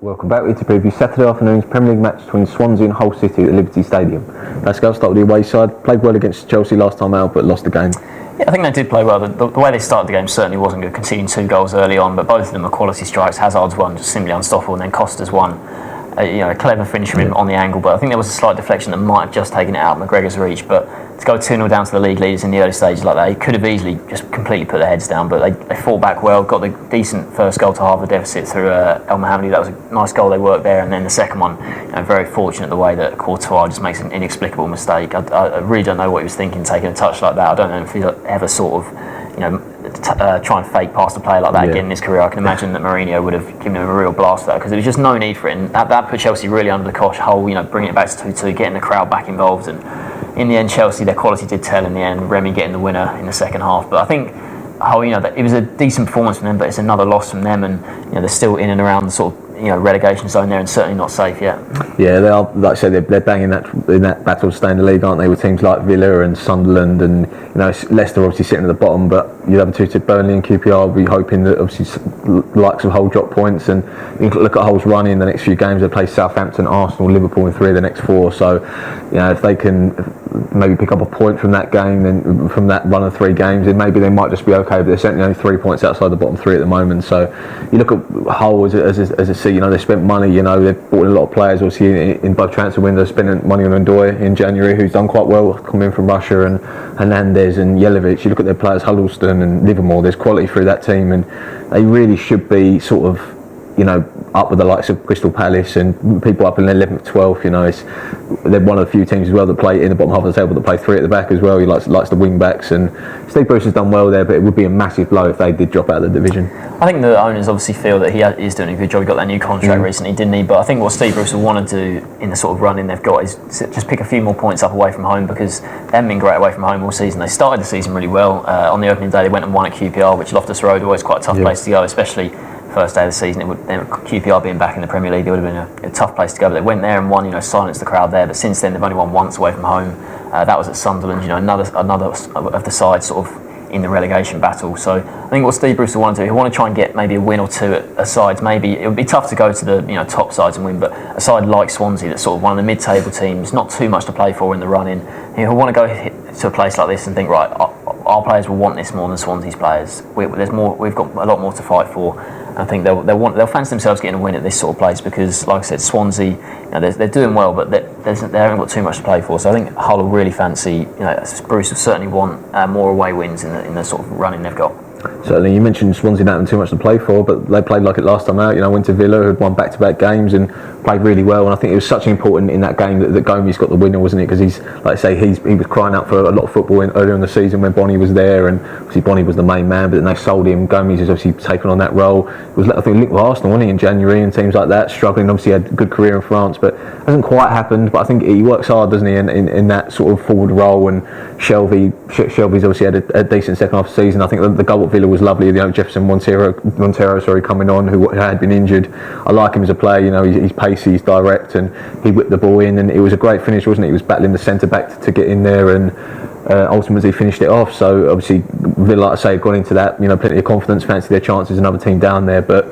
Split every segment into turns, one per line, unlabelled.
Welcome back. We're to preview Saturday afternoon's Premier League match between Swansea and Hull City at Liberty Stadium. Pascal started the away side, played well against Chelsea last time out, but lost the game.
Yeah, I think they did play well. The way they started the game certainly wasn't good, conceding 2 goals early on, but both of them are quality strikes. Hazard's one, just simply unstoppable, and then Costa's one. A clever finish from him on the angle, but I think there was a slight deflection that might have just taken it out of McGregor's reach. But to go 2-0 down to the league leaders in the early stages like that, he could have easily just completely put their heads down, but they fought back well, got the decent first goal to halve the deficit through El Mohammadi. That was a nice goal they worked there, and then the second one, very fortunate the way that Courtois just makes an inexplicable mistake. I really don't know what he was thinking taking a touch like that. I don't know if he ever sort of try and fake past a player like that again in his career. I can imagine that Mourinho would have given him a real blast for that, because there was just no need for it, and that put Chelsea really under the cosh. Hull, bringing it back to 2-2, getting the crowd back involved, and in the end Chelsea, their quality did tell in the end, Remy getting the winner in the second half. But I think Hull, it was a decent performance from them, but it's another loss from them, and they're still in and around the sort of relegation zone there, and certainly not safe yet.
Yeah, they are. Like I said, they're banging in that battle to stay in the league, aren't they? With teams like Villa and Sunderland, and Leicester obviously sitting at the bottom. But you'd have two to Burnley and QPR. We'll be hoping that obviously likes of Hull drop points, and you can look at Hull's run in the next few games. They play Southampton, Arsenal, Liverpool in 3 of the next 4. So if they can maybe pick up a point from that game, then from that run of 3 games, then maybe they might just be okay. But they're certainly only 3 points outside the bottom 3 at the moment. So you look at Hull as a city. They spent money. They've bought in a lot of players. Obviously in both transfer windows, spending money on Ndoye in January, who's done quite well coming in from Russia, and Hernandez and Jelavic. You look at their players, Huddleston and Livermore. There's quality through that team, and they really should be sort of up with the likes of Crystal Palace and people up in 11th, 12th. They're one of the few teams as well that play in the bottom half of the table that play 3 at the back as well. He likes the wing backs, and Steve Bruce has done well there, but it would be a massive blow if they did drop out of the division.
I think the owners obviously feel that he is doing a good job. He got that new contract recently, didn't he? But I think what Steve Bruce will want to do in the sort of run-in they've got is just pick a few more points up away from home, because they haven't been great away from home all season. They started the season really well. On the opening day, they went and won at QPR, which Loftus Road always quite a tough place to go, especially first day of the season. QPR being back in the Premier League, it would have been a tough place to go, but they went there and won, silenced the crowd there. But since then they've only won once away from home. That was at Sunderland, another of the sides sort of in the relegation battle. So I think what Steve Bruce will want to do, he'll want to try and get maybe a win or 2 at sides. Maybe it would be tough to go to the top sides and win, but a side like Swansea, that's sort of one of the mid-table teams, not too much to play for in the run-in, he'll want to go to a place like this and think, right, our players will want this more than Swansea's players. We've got a lot more to fight for. I think they'll fancy themselves getting a win at this sort of place, because, like I said, Swansea, they're doing well, but they haven't got too much to play for. So I think Hull will really fancy. Bruce will certainly want more away wins in the sort of running they've got.
Certainly, you mentioned Swansea don't have too much to play for, but they played like it last time out. Went to Villa, had won back-to-back games and played really well. And I think it was such important in that game that Gomes got the winner, wasn't it? Because he's, like I say, he was crying out for a lot of football earlier in the season when Bonnie was there, and obviously Bonnie was the main man. But then they sold him. Gomes has obviously taken on that role. It was, I think, linked with Arsenal, wasn't he, in January, and teams like that, struggling. Obviously, had a good career in France, but hasn't quite happened. But I think he works hard, doesn't he, in that sort of forward role. And Shelby's obviously had a decent second half of the season. I think the goal at Villa was lovely. Jefferson Montero, coming on, who had been injured. I like him as a player. He's pacey, he's direct, and he whipped the ball in, and it was a great finish, wasn't it? He was battling the centre back to get in there, and ultimately finished it off. So obviously Villa, like I say, got into that, plenty of confidence, fancy their chances, another team down there. But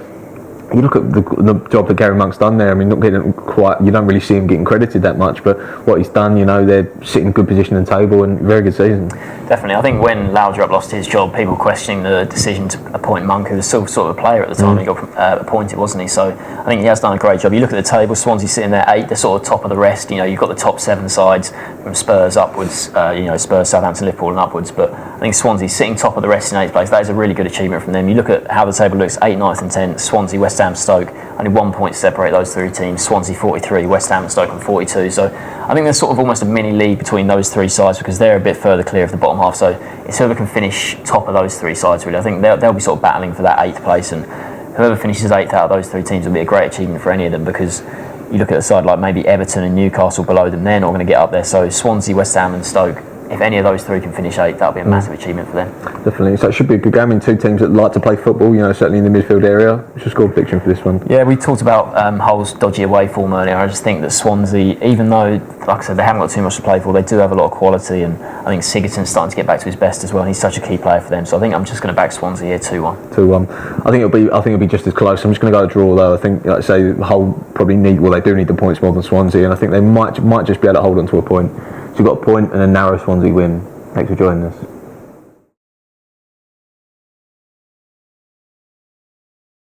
you look at the job that Gary Monk's done there. I mean, not getting quite, you don't really see him getting credited that much, but what he's done, they're sitting in good position in the table, and very good season.
Definitely. I think when Laudrup lost his job, people questioning the decision to appoint Monk, who was still sort of a player at the time he got appointed, wasn't he? So I think he has done a great job. You look at the table, Swansea sitting there 8, they're sort of top of the rest. You've got the top 7 sides from Spurs upwards, Spurs, Southampton, Liverpool and upwards, but I think Swansea sitting top of the rest in 8th place. That is a really good achievement from them. You look at how the table looks: 8th, 9th and 10th, Swansea, West Ham, Stoke, only 1 point to separate those 3 teams. Swansea 43, West Ham and Stoke on 42. So I think there's sort of almost a mini league between those 3 sides, because they're a bit further clear of the bottom half. So it's whoever can finish top of those 3 sides, really. I think they'll be sort of battling for that 8th place, and whoever finishes 8th out of those 3 teams will be a great achievement for any of them, because you look at a side like maybe Everton and Newcastle below them, they're not going to get up there. So Swansea, West Ham and Stoke, if any of those three can finish 8th, that'll be a massive achievement for them.
Definitely. So it should be a good game in two teams that like to play football, certainly in the midfield area. What's your score prediction for this one?
Yeah, we talked about Hull's dodgy away form earlier. I just think that Swansea, even though, like I said, they haven't got too much to play for, they do have a lot of quality, and I think Sigurdsson's starting to get back to his best as well, and he's such a key player for them. So I think I'm just going to back Swansea here 2-1.
2-1. I think it'll be just as close. I'm just going to go a draw though. I think, like I say, Hull probably they do need the points more than Swansea, and I think they might just be able to hold on to a point. So you've got a point and a narrow Swansea win. Thanks for joining us.